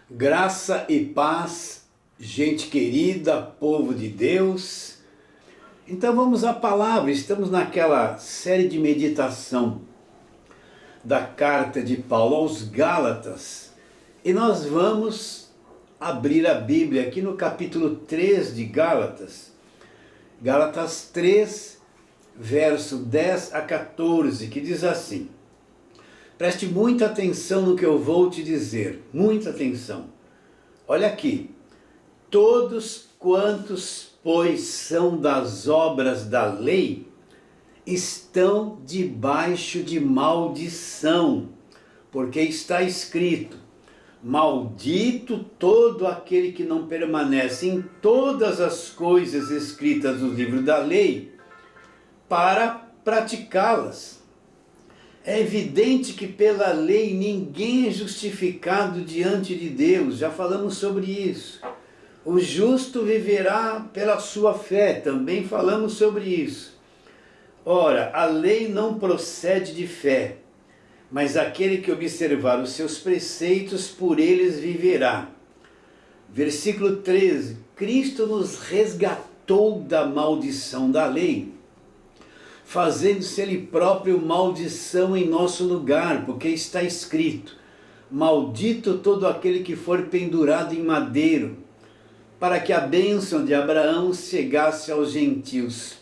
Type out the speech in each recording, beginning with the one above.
Graça e paz, gente querida, povo de Deus. Então vamos à palavra, estamos naquela série de meditação da carta de Paulo aos Gálatas e nós vamos abrir a Bíblia aqui no capítulo 3 de Gálatas, Gálatas 3, verso 10 a 14, que diz assim: preste muita atenção no que eu vou te dizer, muita atenção. Olha aqui, todos quantos, pois, são das obras da lei, estão debaixo de maldição, porque está escrito: maldito todo aquele que não permanece em todas as coisas escritas no livro da lei, para praticá-las. É evidente que pela lei ninguém é justificado diante de Deus, já falamos sobre isso. O justo viverá pela sua fé, também falamos sobre isso. Ora, a lei não procede de fé, mas aquele que observar os seus preceitos, por eles viverá. Versículo 13, Cristo nos resgatou da maldição da lei, fazendo-se ele próprio maldição em nosso lugar, porque está escrito: maldito todo aquele que for pendurado em madeiro, para que a bênção de Abraão chegasse aos gentios,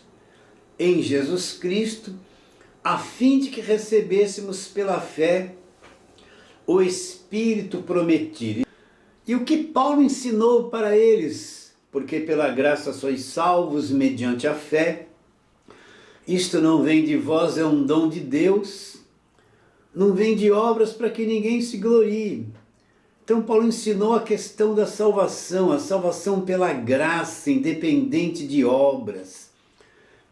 em Jesus Cristo, a fim de que recebêssemos pela fé o Espírito prometido. E o que Paulo ensinou para eles? Porque pela graça sois salvos mediante a fé. Isto não vem de vós, é um dom de Deus, não vem de obras para que ninguém se glorie. Então Paulo ensinou a questão da salvação, a salvação pela graça, independente de obras.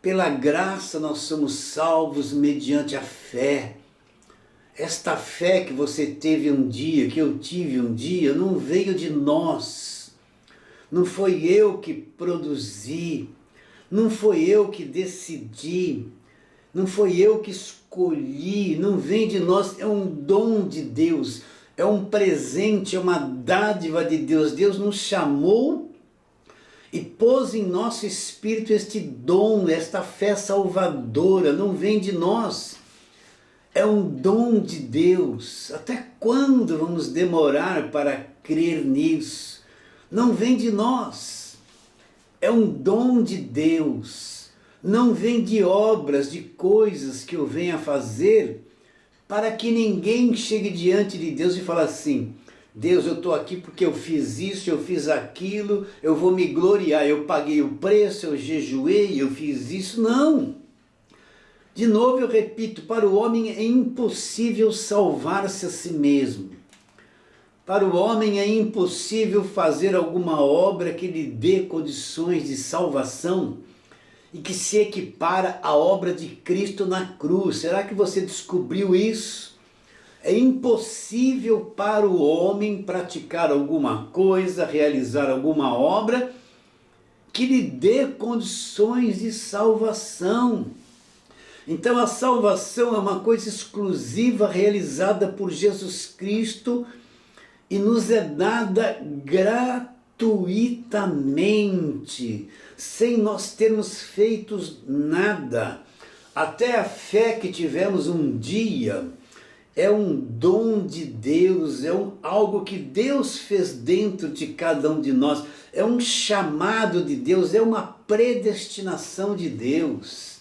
Pela graça nós somos salvos mediante a fé. Esta fé que você teve um dia, que eu tive um dia, não veio de nós. Não foi eu que produzi. Não foi eu que decidi, não foi eu que escolhi, não vem de nós, é um dom de Deus, é um presente, é uma dádiva de Deus. Deus nos chamou e pôs em nosso espírito este dom, esta fé salvadora, não vem de nós, é um dom de Deus. Até quando vamos demorar para crer nisso? Não vem de nós. É um dom de Deus, não vem de obras, de coisas que eu venha fazer, para que ninguém chegue diante de Deus e fale assim: Deus, eu estou aqui porque eu fiz isso, eu fiz aquilo, eu vou me gloriar, eu paguei o preço, eu jejuei, eu fiz isso. Não! De novo eu repito, para o homem é impossível salvar-se a si mesmo. Para o homem é impossível fazer alguma obra que lhe dê condições de salvação e que se equipara à obra de Cristo na cruz. Será que você descobriu isso? É impossível para o homem praticar alguma coisa, realizar alguma obra que lhe dê condições de salvação. Então a salvação é uma coisa exclusiva realizada por Jesus Cristo e nos é dada gratuitamente, sem nós termos feito nada. Até a fé que tivemos um dia é um dom de Deus, é algo que Deus fez dentro de cada um de nós, é um chamado de Deus, é uma predestinação de Deus.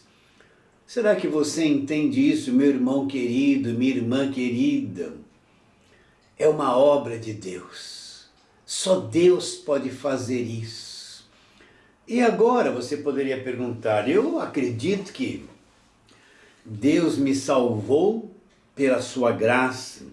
Será que você entende isso, meu irmão querido, minha irmã querida? É uma obra de Deus. Só Deus pode fazer isso. E agora você poderia perguntar: eu acredito que Deus me salvou pela sua graça,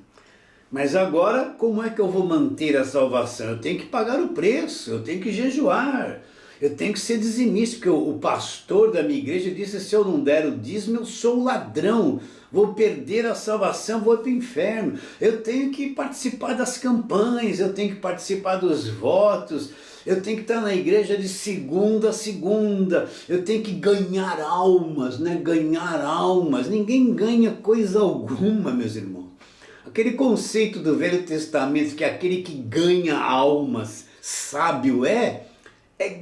mas agora como é que eu vou manter a salvação? Eu tenho que pagar o preço, eu tenho que jejuar, eu tenho que ser dizimista, porque o pastor da minha igreja disse: se eu não der o dízimo, eu sou ladrão, vou perder a salvação, vou para o inferno. Eu tenho que participar das campanhas, eu tenho que participar dos votos, eu tenho que estar na igreja de segunda a segunda, eu tenho que ganhar almas, né? Ganhar almas. Ninguém ganha coisa alguma, meus irmãos. Aquele conceito do Velho Testamento que aquele que ganha almas sábio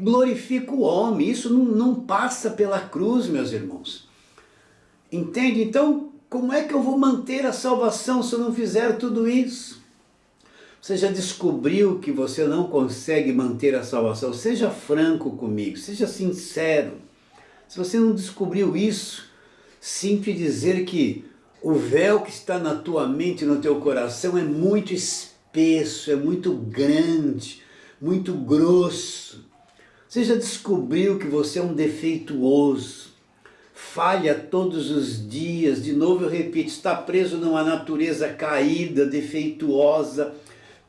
glorifica o homem. Isso não passa pela cruz, meus irmãos. Entende? Então, como é que eu vou manter a salvação se eu não fizer tudo isso? Você já descobriu que você não consegue manter a salvação? Seja franco comigo, seja sincero. Se você não descobriu isso, sinto dizer que o véu que está na tua mente e no teu coração é muito espesso, é muito grande, muito grosso. Você já descobriu que você é um defeituoso, falha todos os dias, de novo eu repito, está preso numa natureza caída, defeituosa,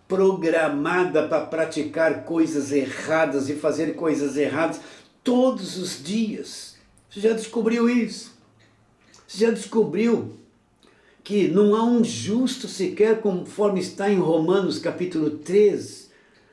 programada para praticar coisas erradas e fazer coisas erradas todos os dias. Você já descobriu isso? Você já descobriu que não há um justo sequer, conforme está em Romanos capítulo 3?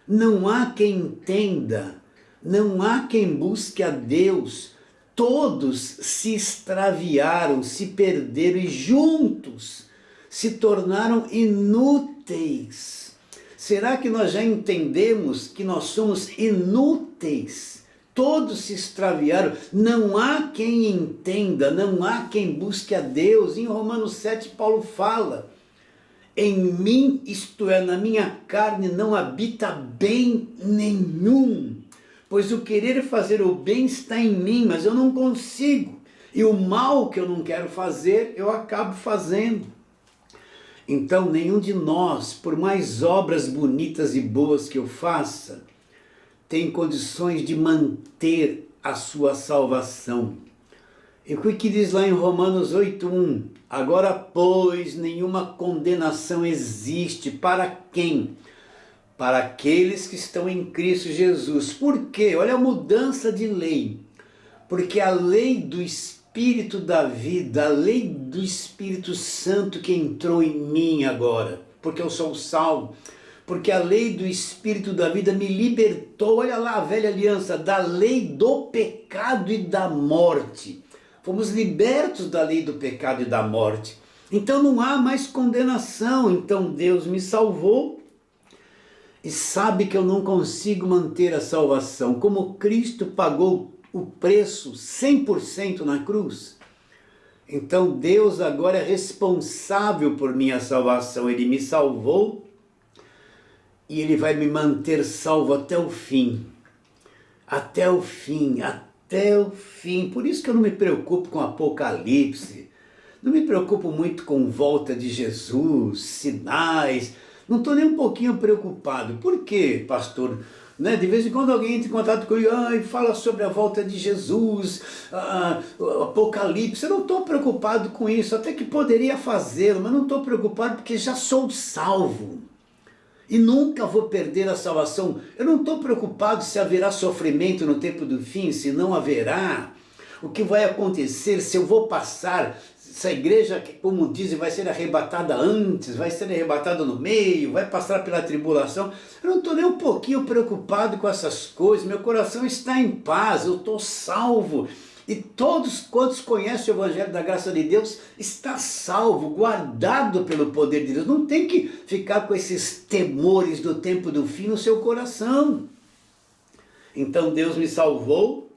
Não há quem entenda, não há quem busque a Deus. Todos se extraviaram, se perderam e juntos se tornaram inúteis. Será que nós já entendemos que nós somos inúteis? Todos se extraviaram, não há quem entenda, não há quem busque a Deus. Em Romanos 7, Paulo fala: em mim, isto é, na minha carne, não habita bem nenhum, pois o querer fazer o bem está em mim, mas eu não consigo, e o mal que eu não quero fazer, eu acabo fazendo. Então, nenhum de nós, por mais obras bonitas e boas que eu faça, tem condições de manter a sua salvação. E o que diz lá em Romanos 8:1? Agora, pois, nenhuma condenação existe para quem? Para aqueles que estão em Cristo Jesus. Por quê? Olha a mudança de lei. Porque a lei do Espírito da vida, a lei do Espírito Santo que entrou em mim agora, porque eu sou salvo, porque a lei do Espírito da vida me libertou, olha lá a velha aliança, da lei do pecado e da morte. Fomos libertos da lei do pecado e da morte. Então não há mais condenação. Então Deus me salvou e sabe que eu não consigo manter a salvação. Como Cristo pagou o preço 100% na cruz, então Deus agora é responsável por minha salvação. Ele me salvou e Ele vai me manter salvo até o fim. Até o fim, até o fim. Por isso que eu não me preocupo com Apocalipse, não me preocupo muito com volta de Jesus, sinais, não estou nem um pouquinho preocupado. Por quê, pastor? De vez em quando alguém entra em contato comigo e fala sobre a volta de Jesus, o Apocalipse. Eu não estou preocupado com isso, até que poderia fazê-lo, mas não estou preocupado porque já sou salvo. E nunca vou perder a salvação. Eu não estou preocupado se haverá sofrimento no tempo do fim, se não haverá. O que vai acontecer, se eu vou passar, se a igreja, como dizem, vai ser arrebatada antes, vai ser arrebatada no meio, vai passar pela tribulação. Eu não estou nem um pouquinho preocupado com essas coisas. Meu coração está em paz, eu estou salvo. E todos quantos conhecem o Evangelho da graça de Deus está salvo, guardado pelo poder de Deus. Não tem que ficar com esses temores do tempo do fim no seu coração. Então Deus me salvou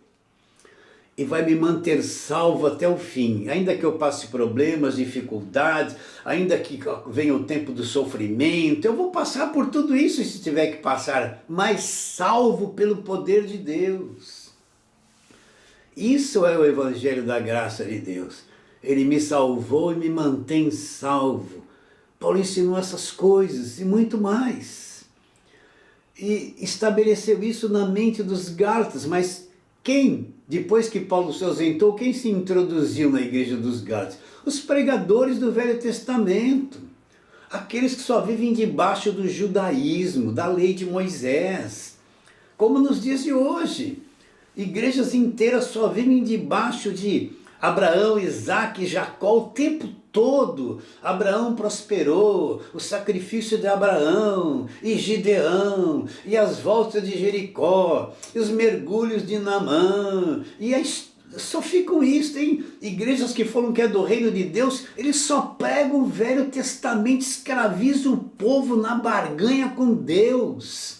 e vai me manter salvo até o fim. Ainda que eu passe problemas, dificuldades, ainda que venha o tempo do sofrimento, eu vou passar por tudo isso se tiver que passar, mas salvo pelo poder de Deus. Isso é o Evangelho da graça de Deus. Ele me salvou e me mantém salvo. Paulo ensinou essas coisas e muito mais. E estabeleceu isso na mente dos Gálatas. Mas quem, depois que Paulo se ausentou, quem se introduziu na igreja dos Gálatas? Os pregadores do Velho Testamento. Aqueles que só vivem debaixo do judaísmo, da lei de Moisés. Como nos dias de hoje. Igrejas inteiras só vivem debaixo de Abraão, Isaque e Jacó o tempo todo. Abraão prosperou, o sacrifício de Abraão e Gideão, e as voltas de Jericó, e os mergulhos de Naamã, e Só ficam isso. Tem igrejas que falam que é do reino de Deus, eles só pregam o Velho Testamento, escravizam o povo na barganha com Deus.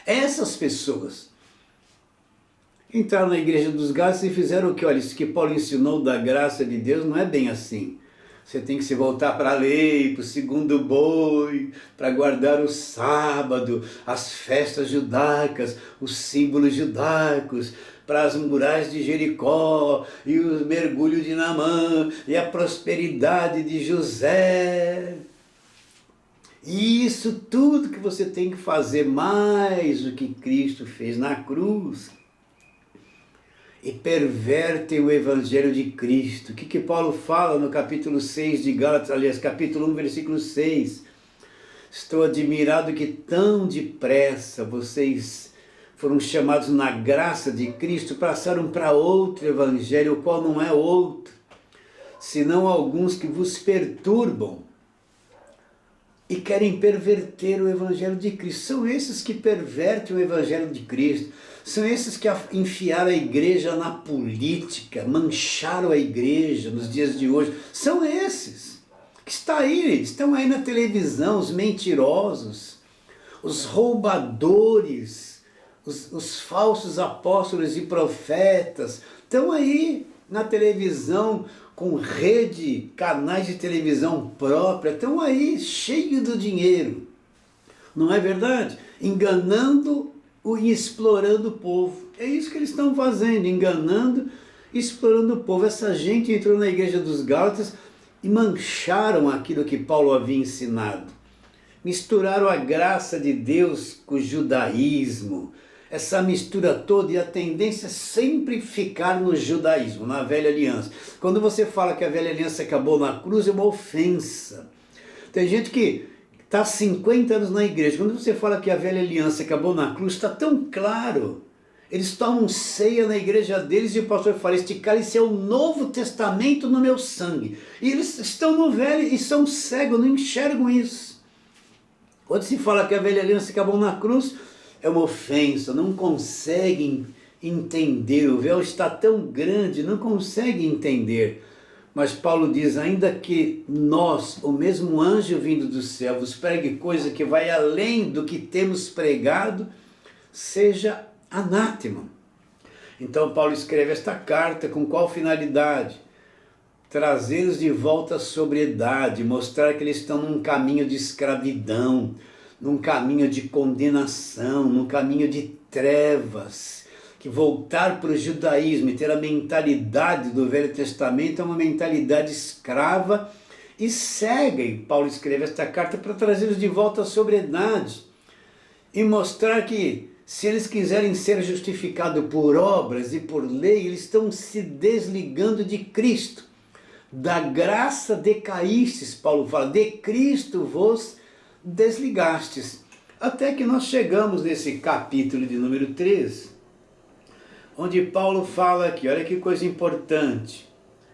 Essas pessoas entraram na igreja dos Gálatas e fizeram o que? Olha, isso que Paulo ensinou da graça de Deus não é bem assim. Você tem que se voltar para a lei, para o segundo boi, para guardar o sábado, as festas judaicas, os símbolos judaicos, para as muralhas de Jericó, e o mergulho de Naamã, e a prosperidade de José. E isso tudo que você tem que fazer, mais o que Cristo fez na cruz. E pervertem o Evangelho de Cristo. O que Paulo fala no capítulo 6 de Gálatas, aliás, capítulo 1, versículo 6. Estou admirado que tão depressa vocês foram chamados na graça de Cristo, passaram para outro Evangelho, o qual não é outro, senão alguns que vos perturbam e querem perverter o Evangelho de Cristo. São esses que pervertem o Evangelho de Cristo. São esses que enfiaram a igreja na política, mancharam a igreja nos dias de hoje. São esses que estão aí na televisão, os mentirosos, os roubadores, os falsos apóstolos e profetas. Estão aí na televisão, com rede, canais de televisão própria, estão aí cheios do dinheiro. Não é verdade? Enganando e explorando o povo. É isso que eles estão fazendo, enganando e explorando o povo. Essa gente entrou na igreja dos Gálatas e mancharam aquilo que Paulo havia ensinado. Misturaram a graça de Deus com o judaísmo. Essa mistura toda, e a tendência é sempre ficar no judaísmo, na velha aliança. Quando você fala que a velha aliança acabou na cruz, é uma ofensa. Tem gente que está há 50 anos na igreja. Quando você fala que a velha aliança acabou na cruz, está tão claro. Eles tomam ceia na igreja deles e o pastor fala, este cálice é o Novo Testamento no meu sangue. E eles estão no velho e são cegos, não enxergam isso. Quando se fala que a velha aliança acabou na cruz, é uma ofensa, não conseguem entender. O véu está tão grande, não conseguem entender. Mas Paulo diz, ainda que nós, o mesmo anjo vindo do céu, vos pregue coisa que vai além do que temos pregado, seja anátema. Então Paulo escreve esta carta com qual finalidade? Trazê-los de volta à sobriedade, mostrar que eles estão num caminho de escravidão, num caminho de condenação, num caminho de trevas, que voltar para o judaísmo e ter a mentalidade do Velho Testamento é uma mentalidade escrava e cega. E Paulo escreve esta carta para trazê-los de volta à sobriedade e mostrar que se eles quiserem ser justificados por obras e por lei, eles estão se desligando de Cristo. Da graça decaístes, Paulo fala, de Cristo vos desligastes. Até que nós chegamos nesse capítulo de número 3, onde Paulo fala aqui, olha que coisa importante.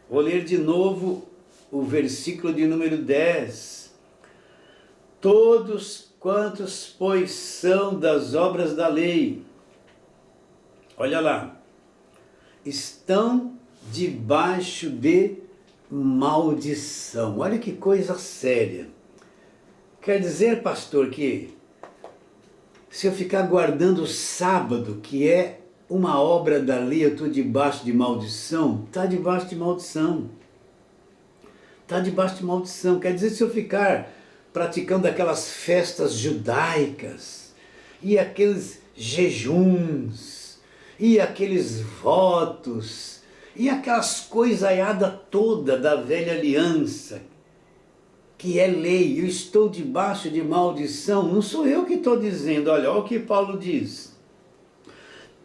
Vou ler de novo o versículo de número 10. Todos quantos, pois, são das obras da lei, olha lá, estão debaixo de maldição. Olha que coisa séria. Quer dizer, pastor, que se eu ficar guardando o sábado, que é uma obra da lei, eu estou debaixo de maldição? Está debaixo de maldição. Está debaixo de maldição. Quer dizer, se eu ficar praticando aquelas festas judaicas, e aqueles jejuns, e aqueles votos, e aquelas coisaiadas toda da velha aliança, que é lei, eu estou debaixo de maldição. Não sou eu que estou dizendo, olha o que Paulo diz.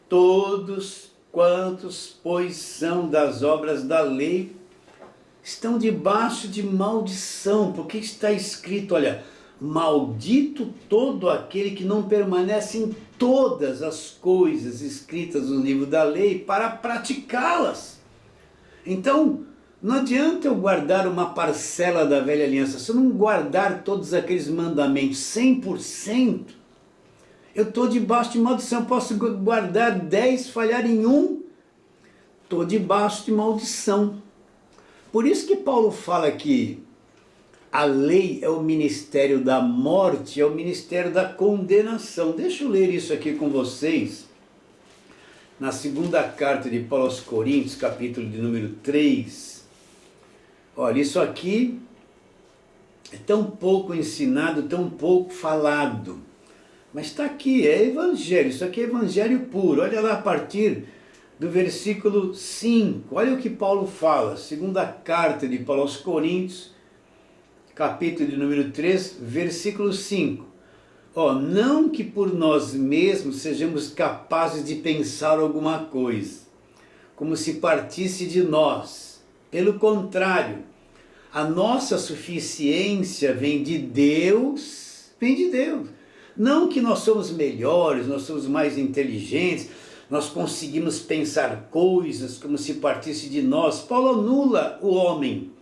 Todos quantos, pois, são das obras da lei, estão debaixo de maldição, porque está escrito, olha, maldito todo aquele que não permanece em todas as coisas escritas no livro da lei para praticá-las. Então, não adianta eu guardar uma parcela da velha aliança. Se eu não guardar todos aqueles mandamentos 100%, eu estou debaixo de maldição. Eu posso guardar 10, falhar em um, estou debaixo de maldição. Por isso que Paulo fala que a lei é o ministério da morte, é o ministério da condenação. Deixa eu ler isso aqui com vocês. Na segunda carta de Paulo aos Coríntios, capítulo de número 3. Olha, isso aqui é tão pouco ensinado, tão pouco falado. Mas está aqui, é evangelho, isso aqui é evangelho puro. Olha lá a partir do versículo 5. Olha o que Paulo fala, segunda carta de Paulo aos Coríntios, capítulo de número 3, versículo 5. Não que por nós mesmos sejamos capazes de pensar alguma coisa, como se partisse de nós. Pelo contrário, a nossa suficiência vem de Deus, Não que nós somos melhores, nós somos mais inteligentes, nós conseguimos pensar coisas como se partisse de nós. Paulo anula o homem.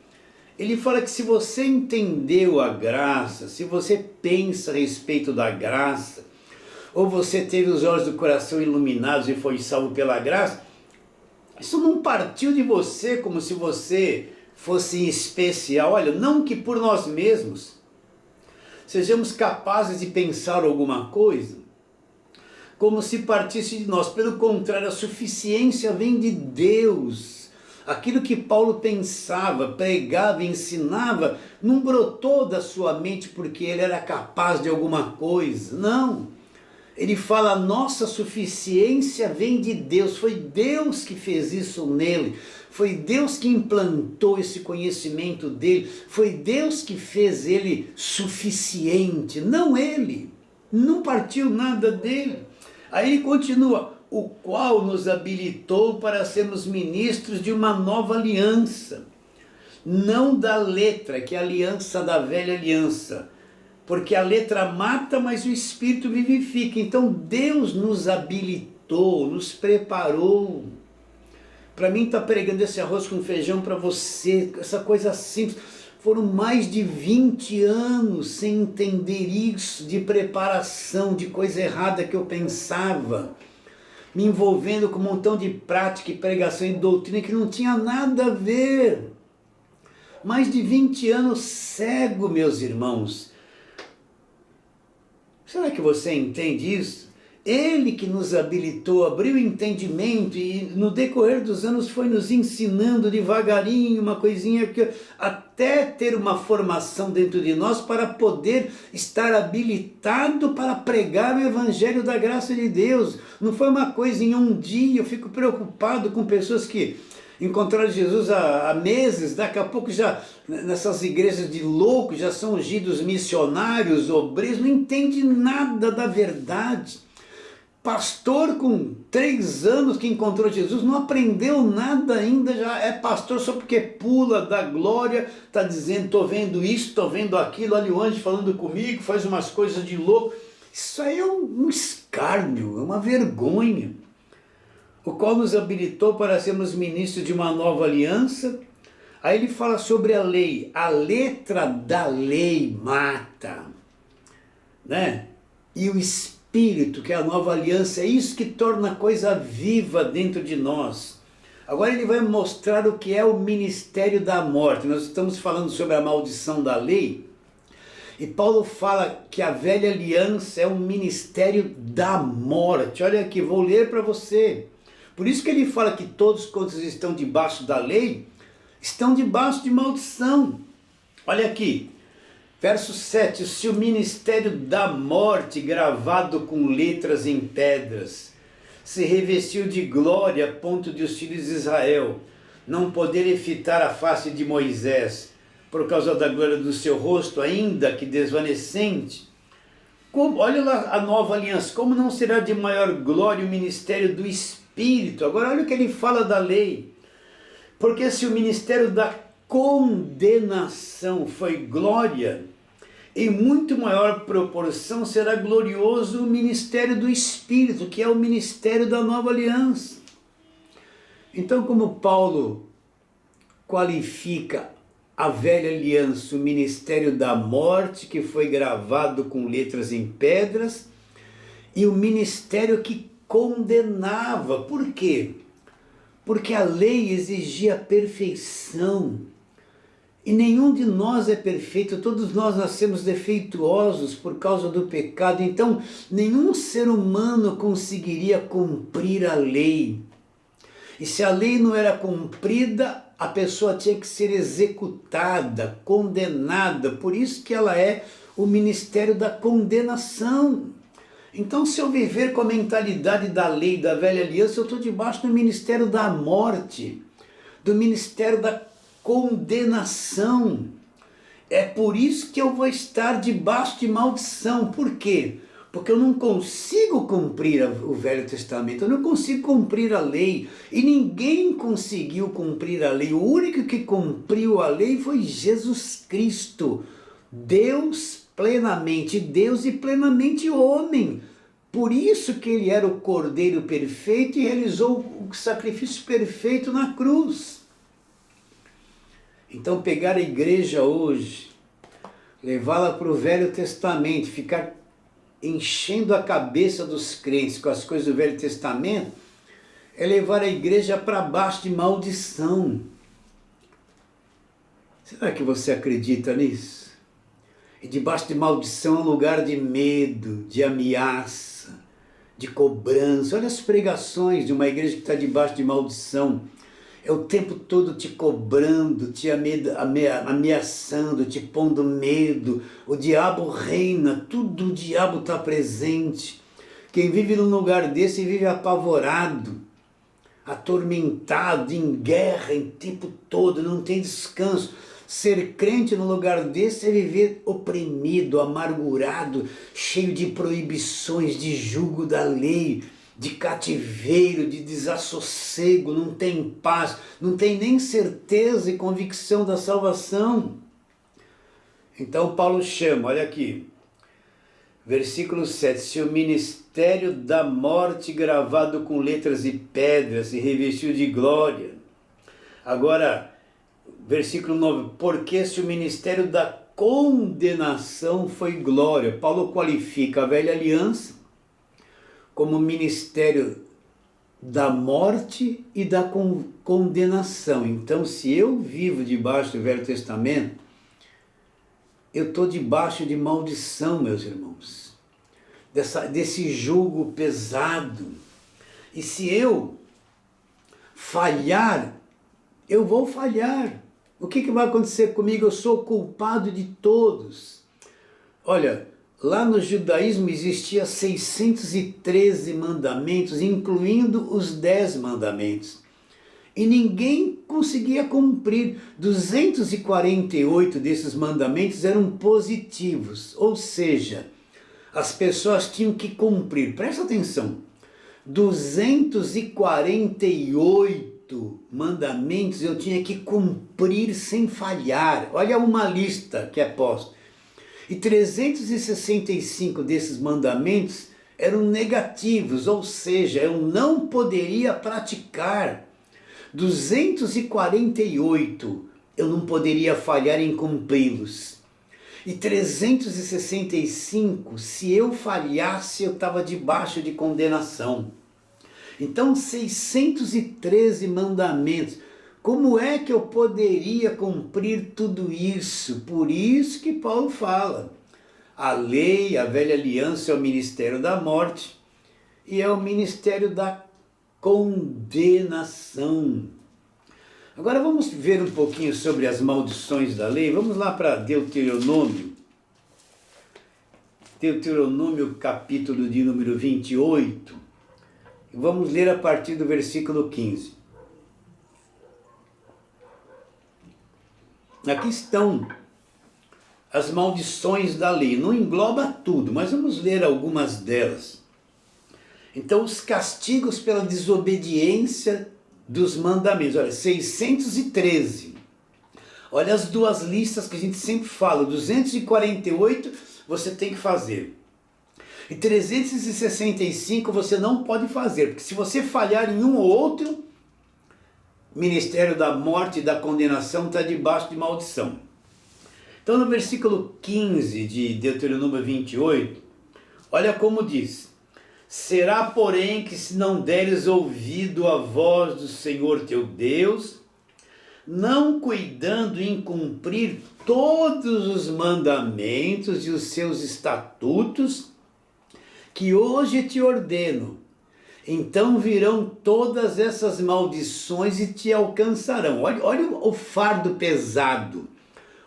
Ele fala que se você entendeu a graça, se você pensa a respeito da graça, ou você teve os olhos do coração iluminados e foi salvo pela graça, isso não partiu de você como se você fosse especial. Olha, não que por nós mesmos sejamos capazes de pensar alguma coisa, como se partisse de nós. Pelo contrário, a suficiência vem de Deus. Aquilo que Paulo pensava, pregava, ensinava, não brotou da sua mente porque ele era capaz de alguma coisa. Não. Ele fala, a nossa suficiência vem de Deus. Foi Deus que fez isso nele. Foi Deus que implantou esse conhecimento dele. Foi Deus que fez ele suficiente, não ele. Não partiu nada dele. Aí ele continua, o qual nos habilitou para sermos ministros de uma nova aliança, não da letra, que é a aliança da velha aliança, porque a letra mata, mas o Espírito vivifica. Então Deus nos habilitou, nos preparou. Para mim está pregando esse arroz com feijão para você, essa coisa simples. Foram mais de 20 anos sem entender isso, de preparação, de coisa errada que eu pensava, me envolvendo com um montão de prática e pregação e doutrina que não tinha nada a ver. Mais de 20 anos cego, meus irmãos. Será que você entende isso? Ele que nos habilitou, abriu o entendimento e no decorrer dos anos foi nos ensinando devagarinho, uma coisinha que até ter uma formação dentro de nós para poder estar habilitado para pregar o Evangelho da graça de Deus. Não foi uma coisa em um dia. Eu fico preocupado com pessoas que encontraram Jesus há meses, daqui a pouco já nessas igrejas de loucos já são ungidos missionários, obreiros, não entende nada da verdade. Pastor com 3 anos que encontrou Jesus, não aprendeu nada ainda, já é pastor só porque pula da glória, está dizendo, estou vendo isso, estou vendo aquilo, olha o anjo falando comigo, faz umas coisas de louco. Isso aí é um escárnio, é uma vergonha. O qual nos habilitou para sermos ministros de uma nova aliança. Aí ele fala sobre a lei, a letra da lei mata, né? E o Espírito, que é a nova aliança, é isso que torna a coisa viva dentro de nós. Agora ele vai mostrar o que é o ministério da morte. Nós estamos falando sobre a maldição da lei, e Paulo fala que a velha aliança é um ministério da morte. Olha aqui, vou ler para você. Por isso que ele fala que todos quantos estão debaixo da lei, estão debaixo de maldição. Olha aqui. Verso 7, se o ministério da morte, gravado com letras em pedras, se revestiu de glória a ponto de os filhos de Israel não poderem fitar a face de Moisés, por causa da glória do seu rosto, ainda que desvanecente. Olha lá a nova aliança, como não será de maior glória o ministério do Espírito? Agora olha o que ele fala da lei. Porque se o ministério da condenação foi glória, em muito maior proporção será glorioso o ministério do Espírito, que é o ministério da nova aliança. Então, como Paulo qualifica a velha aliança, o ministério da morte, que foi gravado com letras em pedras, e o ministério que condenava. Por quê? porque a lei exigia perfeição. E nenhum de nós é perfeito, todos nós nascemos defeituosos por causa do pecado, então nenhum ser humano conseguiria cumprir a lei. E se a lei não era cumprida, a pessoa tinha que ser executada, condenada, por isso que ela é o ministério da condenação. Então, se eu viver com a mentalidade da lei, da velha aliança, eu estou debaixo do ministério da morte, do ministério da condenação. É por isso que eu vou estar debaixo de maldição. Por quê? Porque eu não consigo cumprir o Velho Testamento, eu não consigo cumprir a lei. E ninguém conseguiu cumprir a lei. O único que cumpriu a lei foi Jesus Cristo. Deus plenamente Deus e plenamente homem. Por isso que ele era o Cordeiro perfeito e realizou o sacrifício perfeito na cruz. Então pegar a igreja hoje, levá-la para o Velho Testamento, ficar enchendo a cabeça dos crentes com as coisas do Velho Testamento, é levar a igreja para baixo de maldição. Será que você acredita nisso? E debaixo de maldição é um lugar de medo, de ameaça, de cobrança. Olha as pregações de uma igreja que está debaixo de maldição. É o tempo todo te cobrando, te ameaçando, te pondo medo. O diabo reina, tudo o diabo está presente. Quem vive num lugar desse vive apavorado, atormentado, em guerra, em tempo todo, não tem descanso. Ser crente no lugar desse é viver oprimido, amargurado, cheio de proibições, de jugo da lei, de cativeiro, de desassossego, não tem paz, não tem nem certeza e convicção da salvação. Então Paulo chama, olha aqui, versículo 7, se o ministério da morte gravado com letras e pedras se revestiu de glória. Agora, versículo 9, porque se o ministério da condenação foi glória, Paulo qualifica a velha aliança como ministério da morte e da condenação. Então, se eu vivo debaixo do Velho Testamento, eu estou debaixo de maldição, meus irmãos, desse jugo pesado. E se eu falhar, eu vou falhar. O que vai acontecer comigo? Eu sou culpado de todos. Olha, lá no judaísmo existia 613 mandamentos, incluindo os 10 mandamentos. E ninguém conseguia cumprir. 248 desses mandamentos eram positivos, ou seja, as pessoas tinham que cumprir. Presta atenção, 248 mandamentos eu tinha que cumprir sem falhar. Olha uma lista que é posta. E 365 desses mandamentos eram negativos, ou seja, eu não poderia praticar. 248 eu não poderia falhar em cumpri-los. E 365, se eu falhasse, eu estava debaixo de condenação. Então, 613 mandamentos. Como é que eu poderia cumprir tudo isso? Por isso que Paulo fala. A lei, a velha aliança é o ministério da morte e é o ministério da condenação. Agora vamos ver um pouquinho sobre as maldições da lei. Vamos lá para Deuteronômio. Deuteronômio capítulo de número 28. Vamos ler a partir do versículo 15. Aqui estão as maldições da lei. Não engloba tudo, mas vamos ler algumas delas. Então, os castigos pela desobediência dos mandamentos. Olha, 613. Olha as duas listas que a gente sempre fala. 248 você tem que fazer. E 365 você não pode fazer, porque se você falhar em um ou outro, ministério da morte e da condenação está debaixo de maldição. Então no versículo 15 de Deuteronômio 28, olha como diz: Será, porém, que se não deres ouvido à voz do Senhor teu Deus, não cuidando em cumprir todos os mandamentos e os seus estatutos, que hoje te ordeno, então virão todas essas maldições e te alcançarão. Olha o fardo pesado.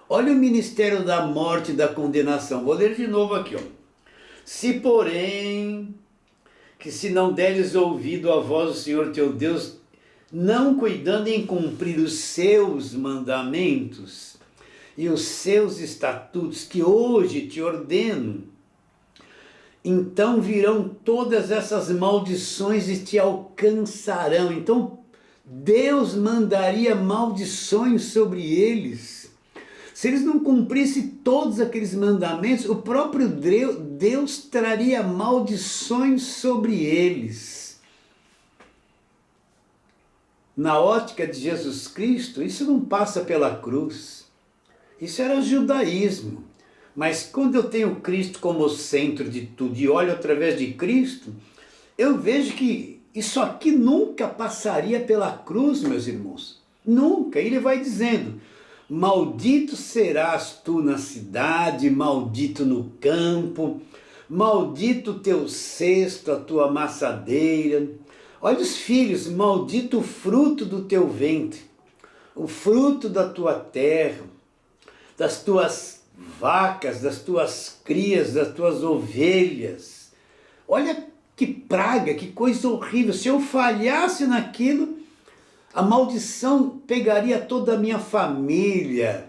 Olha o ministério da morte e da condenação. Vou ler de novo aqui. Se, porém, que se não deres ouvido à voz do Senhor teu Deus, não cuidando em cumprir os seus mandamentos e os seus estatutos que hoje te ordeno, então virão todas essas maldições e te alcançarão. Então Deus mandaria maldições sobre eles. Se eles não cumprissem todos aqueles mandamentos, o próprio Deus traria maldições sobre eles. Na ótica de Jesus Cristo, isso não passa pela cruz. Isso era judaísmo. Mas quando eu tenho Cristo como centro de tudo e olho através de Cristo, eu vejo que isso aqui nunca passaria pela cruz, meus irmãos. Nunca. Ele vai dizendo: maldito serás tu na cidade, maldito no campo, maldito o teu cesto, a tua amassadeira. Olha os filhos, maldito o fruto do teu ventre, o fruto da tua terra, das tuas vacas, das tuas crias, das tuas ovelhas. Olha que praga, que coisa horrível. Se eu falhasse naquilo, a maldição pegaria toda a minha família,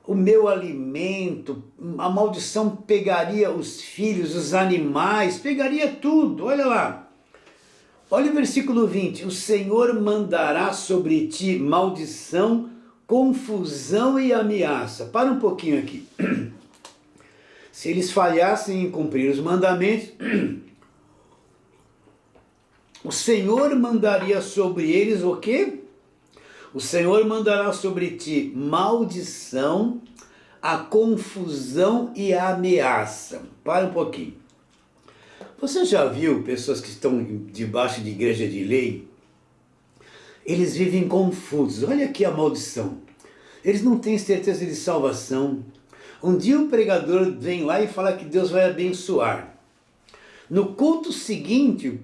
o meu alimento, a maldição pegaria os filhos, os animais, pegaria tudo. Olha lá. Olha o versículo 20. O Senhor mandará sobre ti maldição, confusão e ameaça. Para um pouquinho aqui. Se eles falhassem em cumprir os mandamentos, o Senhor mandaria sobre eles o quê? O Senhor mandará sobre ti maldição, a confusão e a ameaça. Para um pouquinho. Você já viu pessoas que estão debaixo de igreja de lei? Eles vivem confusos. Olha aqui a maldição. Eles não têm certeza de salvação. Um dia o pregador vem lá e fala que Deus vai abençoar. No culto seguinte,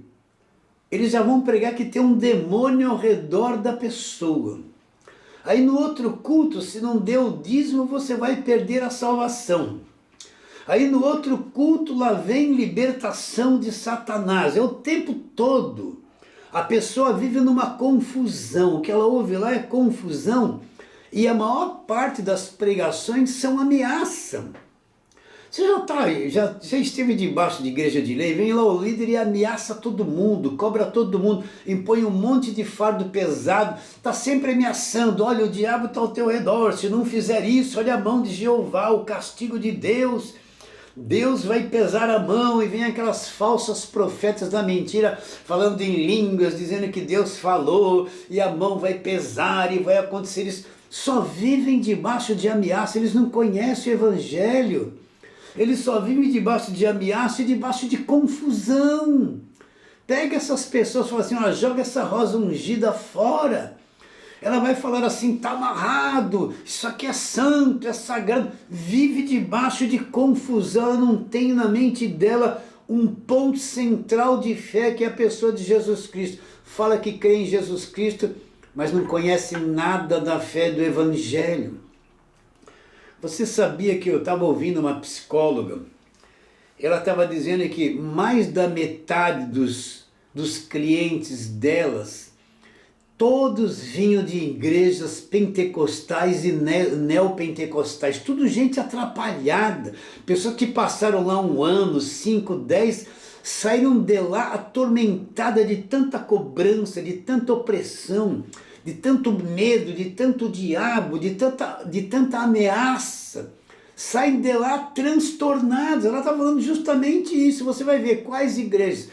eles já vão pregar que tem um demônio ao redor da pessoa. Aí no outro culto, se não der o dízimo, você vai perder a salvação. Aí no outro culto, lá vem libertação de Satanás. É o tempo todo. A pessoa vive numa confusão. O que ela ouve lá é confusão. E a maior parte das pregações são ameaça. Você já esteve debaixo de igreja de lei, vem lá o líder e ameaça todo mundo, cobra todo mundo, impõe um monte de fardo pesado, está sempre ameaçando. Olha, o diabo está ao teu redor, se não fizer isso, olha a mão de Jeová, o castigo de Deus. Deus vai pesar a mão, e vem aquelas falsas profetas da mentira falando em línguas, dizendo que Deus falou e a mão vai pesar e vai acontecer isso. Só vivem debaixo de ameaça, eles não conhecem o evangelho. Eles só vivem debaixo de ameaça e debaixo de confusão. Pega essas pessoas e fala assim: ó, joga essa rosa ungida fora. Ela vai falar assim: está amarrado, isso aqui é santo, é sagrado. Vive debaixo de confusão, ela não tem na mente dela um ponto central de fé, que é a pessoa de Jesus Cristo. Fala que crê em Jesus Cristo, mas não conhece nada da fé do Evangelho. Você sabia que eu estava ouvindo uma psicóloga? Ela estava dizendo que mais da metade dos clientes delas, todos vinham de igrejas pentecostais e neopentecostais, tudo gente atrapalhada, pessoas que passaram lá 1 ano, 5, 10, saíram de lá atormentadas de tanta cobrança, de tanta opressão, de tanto medo, de tanto diabo, de tanta ameaça. Saem de lá transtornados. Ela está falando justamente isso. Você vai ver quais igrejas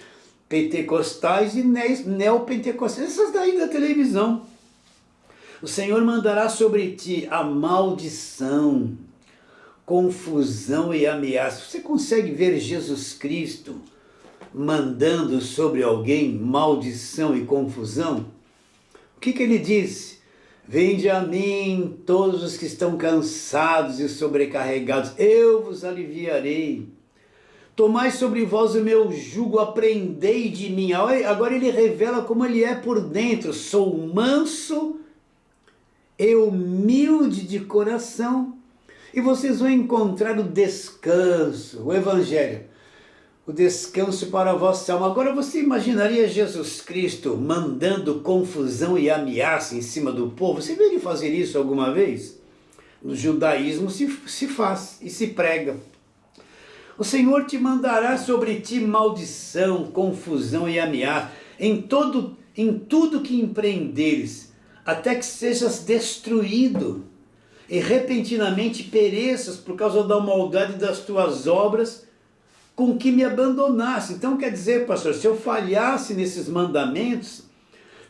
pentecostais e neopentecostais, essas daí da televisão. O Senhor mandará sobre ti a maldição, confusão e ameaça. Você consegue ver Jesus Cristo mandando sobre alguém maldição e confusão? O que ele disse? Vinde a mim todos os que estão cansados e sobrecarregados, eu vos aliviarei. Tomai sobre vós o meu jugo, aprendei de mim. Agora ele revela como ele é por dentro. Sou manso e humilde de coração, e vocês vão encontrar o descanso, o Evangelho, o descanso para a vossa alma. Agora você imaginaria Jesus Cristo mandando confusão e ameaça em cima do povo? Você viu ele fazer isso alguma vez? No judaísmo se faz e se prega. O Senhor te mandará sobre ti maldição, confusão e ameaça em tudo que empreenderes, até que sejas destruído e repentinamente pereças por causa da maldade das tuas obras com que me abandonaste. Então quer dizer, pastor, se eu falhasse nesses mandamentos,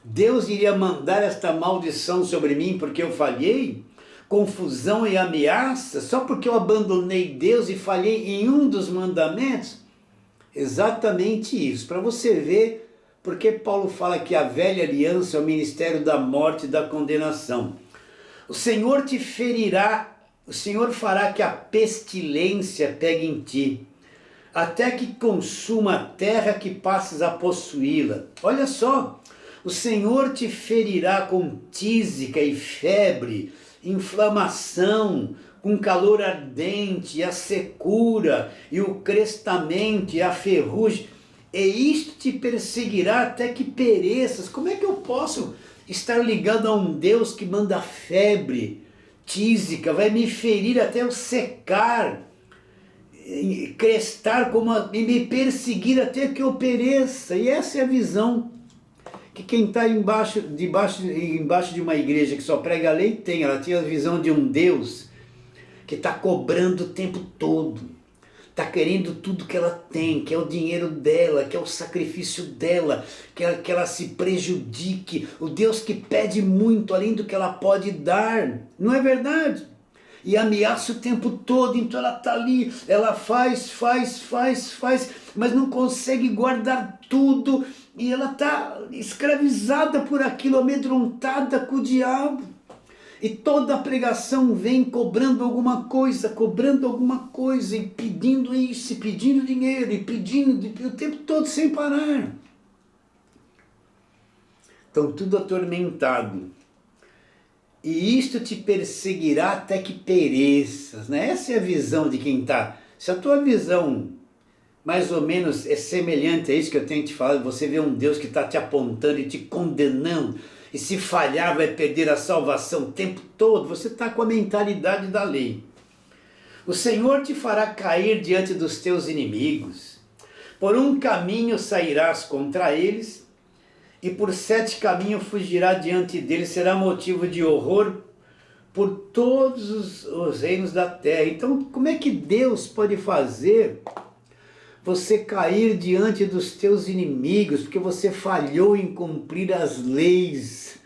Deus iria mandar esta maldição sobre mim porque eu falhei? Confusão e ameaça só porque eu abandonei Deus e falhei em um dos mandamentos? Exatamente isso, para você ver porque Paulo fala que a velha aliança é o ministério da morte e da condenação. O Senhor te ferirá, o Senhor fará que a pestilência pegue em ti, até que consuma a terra que passes a possuí-la. Olha só, o Senhor te ferirá com tísica e febre, inflamação, com calor ardente, e a secura, e o crestamento, e a ferrugem, e isto te perseguirá até que pereças. Como é que eu posso estar ligado a um Deus que manda febre, tísica, vai me ferir até eu secar, crestar e me perseguir até que eu pereça? E essa é a visão que quem está embaixo de uma igreja que só prega a lei tem. Ela tem a visão de um Deus que está cobrando o tempo todo, está querendo tudo que ela tem, que é o dinheiro dela, que é o sacrifício dela, que ela se prejudique. O Deus que pede muito além do que ela pode dar, não é verdade? E ameaça o tempo todo, então ela está ali, ela faz, mas não consegue guardar tudo, e ela está escravizada por aquilo, amedrontada com o diabo. E toda a pregação vem cobrando alguma coisa, e pedindo isso, e pedindo dinheiro, e pedindo o tempo todo sem parar. Então tudo atormentado. E isto te perseguirá até que pereças, né? Essa é a visão de quem está. Se a tua visão mais ou menos é semelhante a isso que eu tenho te falado, você vê um Deus que está te apontando e te condenando, e se falhar vai perder a salvação o tempo todo, você está com a mentalidade da lei. O Senhor te fará cair diante dos teus inimigos, por um caminho sairás contra eles, e por 7 caminhos fugirá diante deles, será motivo de horror por todos os reinos da terra. Então, como é que Deus pode fazer você cair diante dos teus inimigos, porque você falhou em cumprir as leis?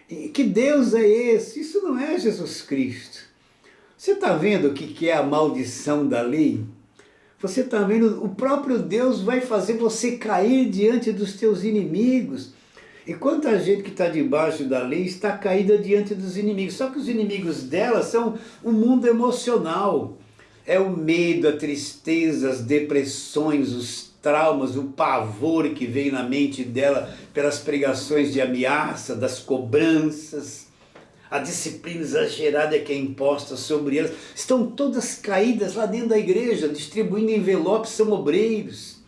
E que Deus é esse? Isso não é Jesus Cristo. Você está vendo o que é a maldição da lei? Você está vendo, o próprio Deus vai fazer você cair diante dos teus inimigos. E quanta gente que está debaixo da lei está caída diante dos inimigos. Só que os inimigos dela são o mundo emocional. É o medo, a tristeza, as depressões, os traumas, o pavor que vem na mente dela pelas pregações de ameaça, das cobranças. A disciplina exagerada que é imposta sobre elas. Estão todas caídas lá dentro da igreja, distribuindo envelopes, são obreiros.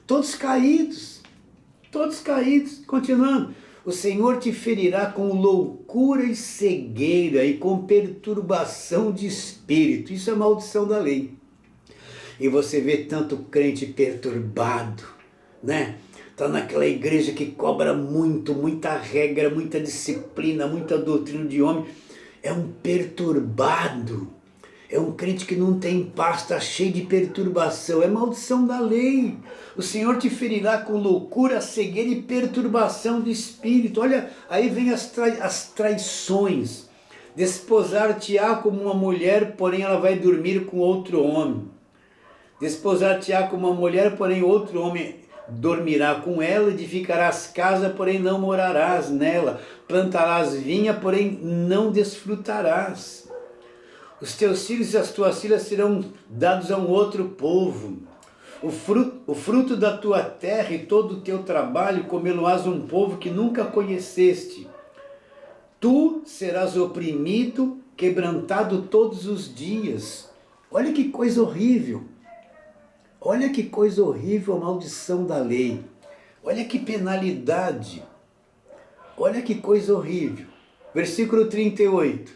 Todos caídos. Continuando. O Senhor te ferirá com loucura e cegueira e com perturbação de espírito. Isso é maldição da lei. E você vê tanto crente perturbado, né? Está naquela igreja que cobra muito, muita regra, muita disciplina, muita doutrina de homem. É um perturbado. É um crente que não tem paz, está cheio de perturbação. É maldição da lei. O Senhor te ferirá com loucura, cegueira e perturbação de espírito. Olha, aí vem as traições. Desposar-te-á como uma mulher, porém ela vai dormir com outro homem. Desposar-te-á como uma mulher, porém outro homem dormirá com ela, edificarás casa, porém não morarás nela, plantarás vinha, porém não desfrutarás. Os teus filhos e as tuas filhas serão dados a um outro povo. O fruto da tua terra e todo o teu trabalho comê-lo-ás um povo que nunca conheceste. Tu serás oprimido, quebrantado todos os dias. Olha que coisa horrível. Olha que coisa horrível a maldição da lei. Olha que penalidade. Olha que coisa horrível. Versículo 38.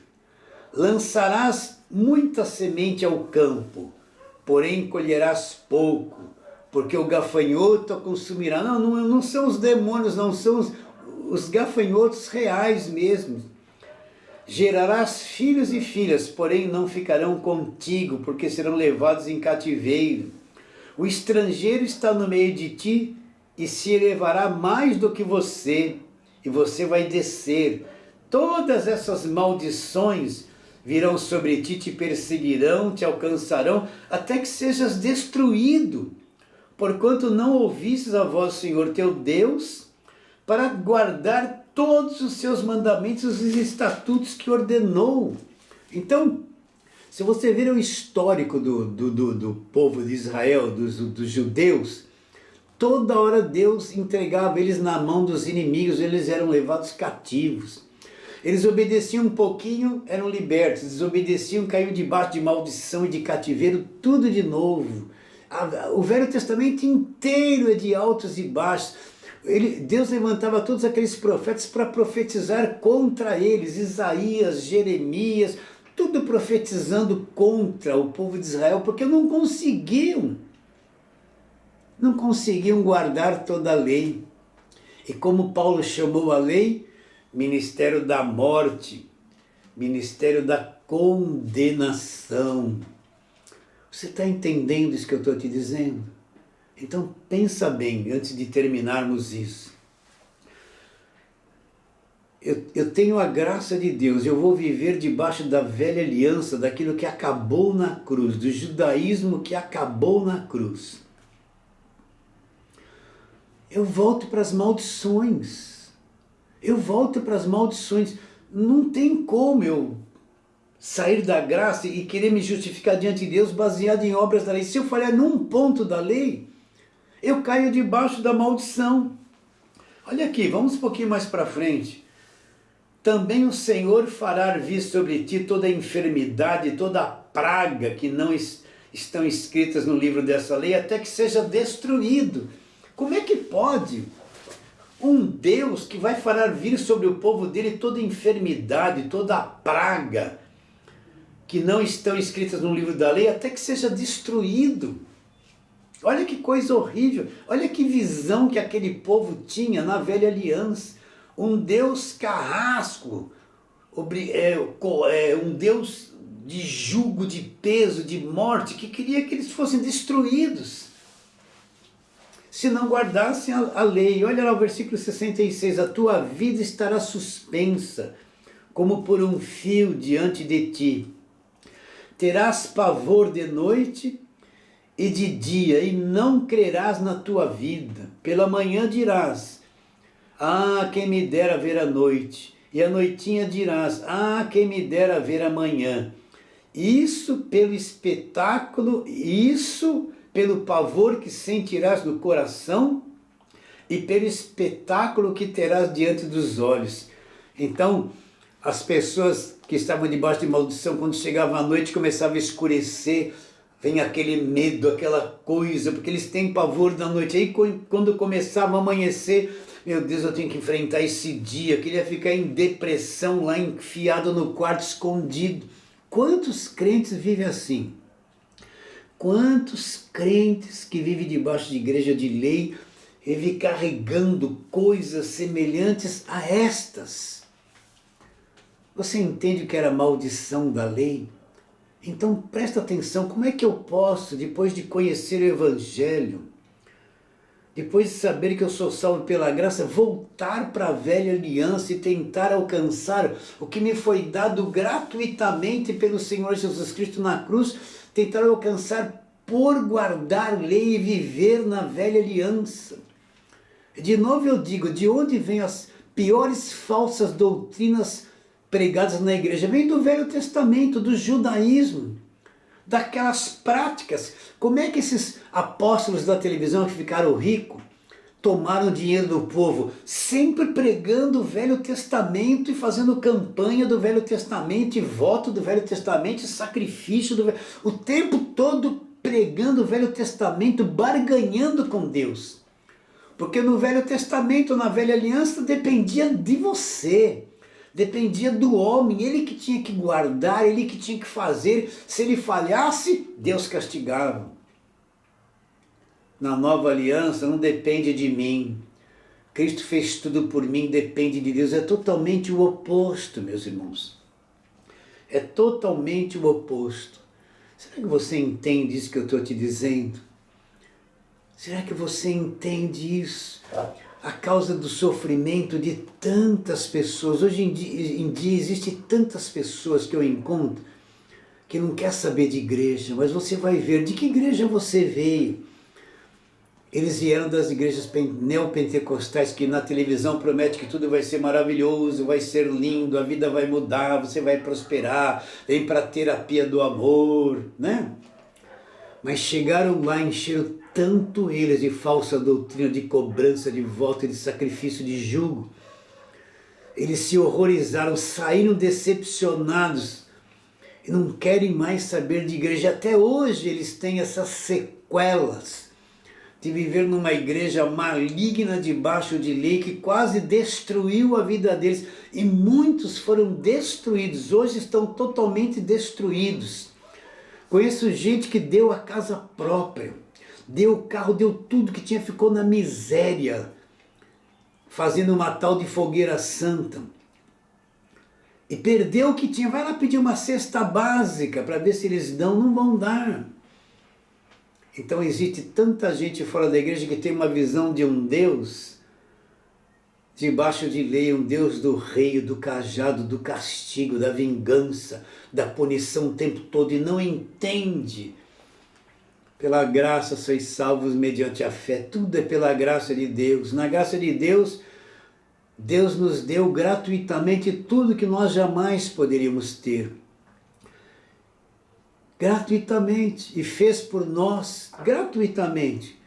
Lançarás muita semente ao campo, porém colherás pouco, porque o gafanhoto a consumirá. Não são os demônios, não são os gafanhotos reais mesmo. Gerarás filhos e filhas, porém não ficarão contigo, porque serão levados em cativeiro. O estrangeiro está no meio de ti e se elevará mais do que você, e você vai descer. Todas essas maldições virão sobre ti, te perseguirão, te alcançarão, até que sejas destruído, porquanto não ouvistes a voz do Senhor teu Deus, para guardar todos os seus mandamentos e os estatutos que ordenou. Então, se você ver o histórico do povo de Israel, dos judeus, toda hora Deus entregava eles na mão dos inimigos, eles eram levados cativos. Eles obedeciam um pouquinho, eram libertos, desobedeciam, caíam debaixo de maldição e de cativeiro, tudo de novo. O Velho Testamento inteiro é de altos e baixos. Deus levantava todos aqueles profetas para profetizar contra eles, Isaías, Jeremias, tudo profetizando contra o povo de Israel, porque não conseguiam guardar toda a lei. E como Paulo chamou a lei, ministério da morte, ministério da condenação. Você está entendendo isso que eu estou te dizendo? Então pensa bem, antes de terminarmos isso. Eu tenho a graça de Deus, eu vou viver debaixo da velha aliança, daquilo que acabou na cruz, do judaísmo que acabou na cruz. Eu volto para as maldições. Não tem como eu sair da graça e querer me justificar diante de Deus baseado em obras da lei. Se eu falhar num ponto da lei, eu caio debaixo da maldição. Olha aqui, vamos um pouquinho mais para frente. Também o Senhor fará vir sobre ti toda a enfermidade, toda a praga que não estão escritas no livro dessa lei, até que seja destruído. Como é que pode um Deus que vai fazer vir sobre o povo dele toda enfermidade, toda a praga que não estão escritas no livro da lei, até que seja destruído? Olha que coisa horrível, olha que visão que aquele povo tinha na velha aliança. Um Deus carrasco, um Deus de jugo, de peso, de morte, que queria que eles fossem destruídos se não guardassem a lei. Olha lá o versículo 66, a tua vida estará suspensa, como por um fio diante de ti. Terás pavor de noite e de dia, e não crerás na tua vida. Pela manhã dirás, ah, quem me dera ver a noite, e à noitinha dirás, ah, quem me dera ver a manhã. Isso pelo espetáculo, isso pelo pavor que sentirás no coração e pelo espetáculo que terás diante dos olhos. Então, as pessoas que estavam debaixo de maldição, quando chegava a noite, começava a escurecer, vem aquele medo, aquela coisa, porque eles têm pavor da noite. Aí, quando começava a amanhecer, meu Deus, eu tenho que enfrentar esse dia, eu queria ficar em depressão lá, enfiado no quarto, escondido. Quantos crentes vivem assim? Quantos crentes que vivem debaixo de igreja de lei e vivem carregando coisas semelhantes a estas? Você entende o que era a maldição da lei? Então presta atenção, como é que eu posso, depois de conhecer o Evangelho, depois de saber que eu sou salvo pela graça, voltar para a velha aliança e tentar alcançar o que me foi dado gratuitamente pelo Senhor Jesus Cristo na cruz, tentar alcançar por guardar lei e viver na velha aliança. De novo eu digo, de onde vêm as piores falsas doutrinas pregadas na igreja? Vem do Velho Testamento, do judaísmo, daquelas práticas. Como é que esses apóstolos da televisão que ficaram ricos tomaram dinheiro do povo? Sempre pregando o Velho Testamento e fazendo campanha do Velho Testamento, e voto do Velho Testamento, e sacrifício do o tempo todo pregando o Velho Testamento, barganhando com Deus. Porque no Velho Testamento, na Velha Aliança, dependia de você, dependia do homem, ele que tinha que guardar, ele que tinha que fazer. Se ele falhasse, Deus castigava. Na Nova Aliança não depende de mim, Cristo fez tudo por mim, depende de Deus. É totalmente o oposto, meus irmãos. É totalmente o oposto. Será que você entende isso que eu estou te dizendo? Será que você entende isso? A causa do sofrimento de tantas pessoas. Hoje em dia existem tantas pessoas que eu encontro que não quer saber de igreja, mas você vai ver de que igreja você veio. Eles vieram das igrejas neopentecostais que na televisão promete que tudo vai ser maravilhoso, vai ser lindo, a vida vai mudar, você vai prosperar, vem para a terapia do amor, né? Mas chegaram lá, encheram tanto eles de falsa doutrina, de cobrança, de voto, de sacrifício, de jugo. Eles se horrorizaram, saíram decepcionados e não querem mais saber de igreja. Até hoje eles têm essas sequelas de viver numa igreja maligna debaixo de lei que quase destruiu a vida deles. E muitos foram destruídos, hoje estão totalmente destruídos. Conheço gente que deu a casa própria, deu o carro, deu tudo que tinha, ficou na miséria, fazendo uma tal de fogueira santa. E perdeu o que tinha. Vai lá pedir uma cesta básica para ver se eles dão, não vão dar. Então existe tanta gente fora da igreja que tem uma visão de um Deus debaixo de lei, um Deus do rei, do cajado, do castigo, da vingança, da punição o tempo todo, e não entende. Pela graça sois salvos mediante a fé, tudo é pela graça de Deus. Na graça de Deus, Deus nos deu gratuitamente tudo que nós jamais poderíamos ter. Gratuitamente, e fez por nós, gratuitamente,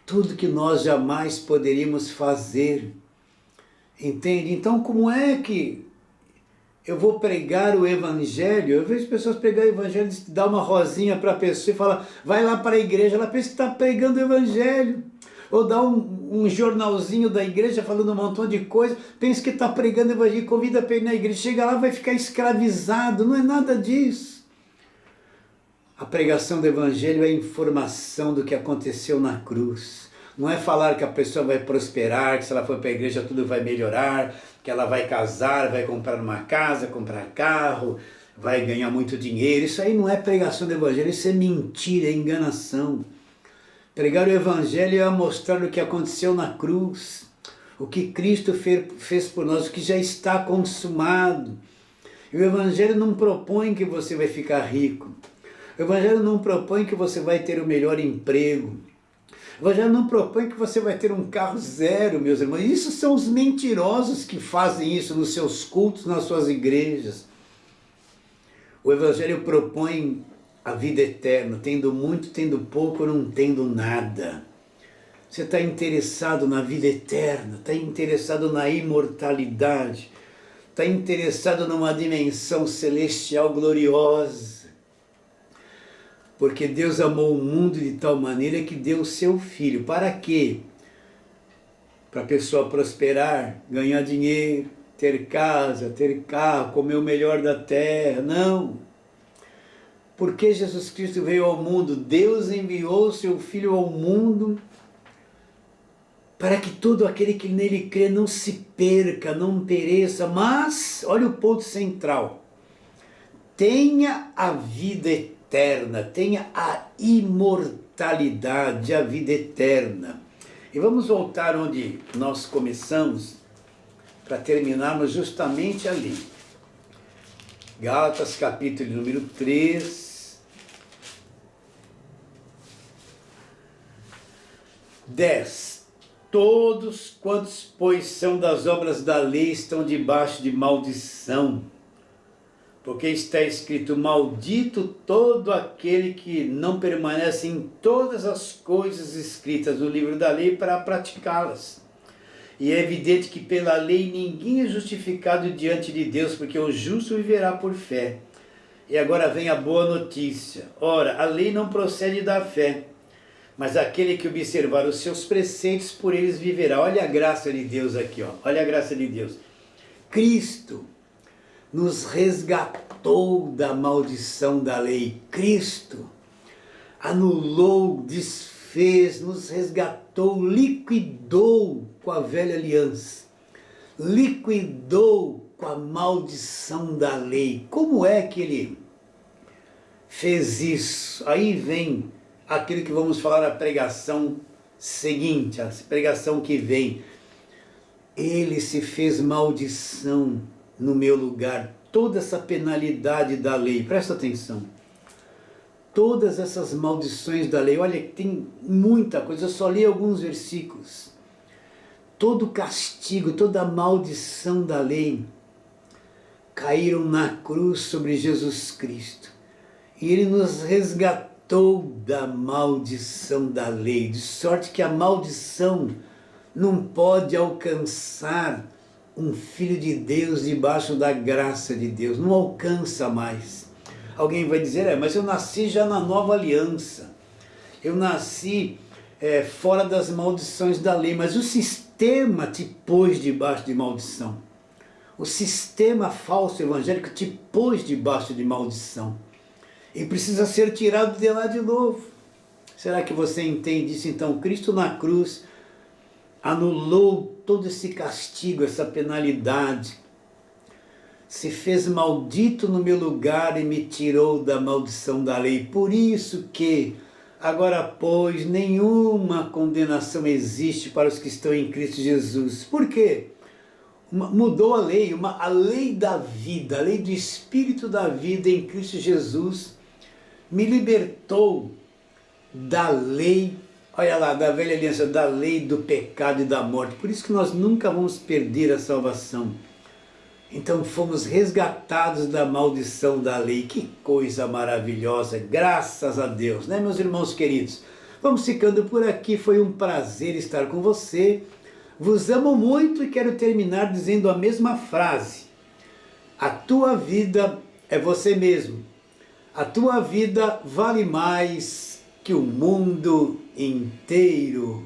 tudo que nós jamais poderíamos fazer. Entende? Então, como é que eu vou pregar o Evangelho? Eu vejo pessoas pregar o Evangelho, dá uma rosinha para a pessoa e fala, vai lá para a igreja, ela pensa que está pregando o Evangelho. Ou dá um jornalzinho da igreja falando um montão de coisa, pensa que está pregando o Evangelho, convida para ir na igreja, chega lá vai ficar escravizado. Não é nada disso. A pregação do Evangelho é a informação do que aconteceu na cruz. Não é falar que a pessoa vai prosperar, que se ela for para a igreja tudo vai melhorar, que ela vai casar, vai comprar uma casa, comprar carro, vai ganhar muito dinheiro. Isso aí não é pregação do Evangelho, isso é mentira, é enganação. Pregar o Evangelho é mostrar o que aconteceu na cruz, o que Cristo fez por nós, o que já está consumado. E o Evangelho não propõe que você vai ficar rico. O Evangelho não propõe que você vai ter o melhor emprego. O Evangelho não propõe que você vai ter um carro zero, meus irmãos. Isso são os mentirosos que fazem isso nos seus cultos, nas suas igrejas. O Evangelho propõe a vida eterna, tendo muito, tendo pouco, não tendo nada. Você está interessado na vida eterna, está interessado na imortalidade, está interessado numa dimensão celestial gloriosa. Porque Deus amou o mundo de tal maneira que deu o seu Filho. Para quê? Para a pessoa prosperar, ganhar dinheiro, ter casa, ter carro, comer o melhor da terra. Não. Porque Jesus Cristo veio ao mundo? Deus enviou o seu Filho ao mundo para que todo aquele que nele crê não se perca, não pereça, mas, olha o ponto central, tenha a vida eterna, tenha a imortalidade, a vida eterna. E vamos voltar onde nós começamos, para terminarmos justamente ali. Gálatas capítulo número 3, 10. Todos quantos, pois, são das obras da lei estão debaixo de maldição. Porque está escrito: maldito todo aquele que não permanece em todas as coisas escritas no livro da lei para praticá-las. E é evidente que pela lei ninguém é justificado diante de Deus, porque o justo viverá por fé. E agora vem a boa notícia. Ora, a lei não procede da fé, mas aquele que observar os seus preceitos, por eles viverá. Olha a graça de Deus aqui, ó. Olha a graça de Deus. Cristo nos resgatou da maldição da lei. Cristo anulou, desfez, nos resgatou, liquidou com a velha aliança, liquidou com a maldição da lei. Como é que ele fez isso? Aí vem aquilo que vamos falar na pregação seguinte, a pregação que vem. Ele se fez maldição no meu lugar, toda essa penalidade da lei, presta atenção, todas essas maldições da lei, olha que tem muita coisa, eu só li alguns versículos, todo castigo, toda maldição da lei, caíram na cruz sobre Jesus Cristo, e Ele nos resgatou da maldição da lei, de sorte que a maldição não pode alcançar um filho de Deus debaixo da graça de Deus, não alcança mais. Alguém vai dizer, mas eu nasci já na nova aliança, eu nasci fora das maldições da lei, mas o sistema te pôs debaixo de maldição, o sistema falso evangélico te pôs debaixo de maldição, e precisa ser tirado de lá de novo. Será que você entende isso? Então, Cristo na cruz anulou todo esse castigo, essa penalidade, se fez maldito no meu lugar e me tirou da maldição da lei. Por isso que agora, pois, nenhuma condenação existe para os que estão em Cristo Jesus. Por quê? Mudou a lei, a lei da vida, a lei do Espírito da vida em Cristo Jesus me libertou da lei, olha lá, da velha aliança, da lei do pecado e da morte. Por isso que nós nunca vamos perder a salvação. Então fomos resgatados da maldição da lei. Que coisa maravilhosa, graças a Deus, né, meus irmãos queridos? Vamos ficando por aqui, foi um prazer estar com você. Vos amo muito e quero terminar dizendo a mesma frase. A tua vida é você mesmo. A tua vida vale mais que o mundo inteiro.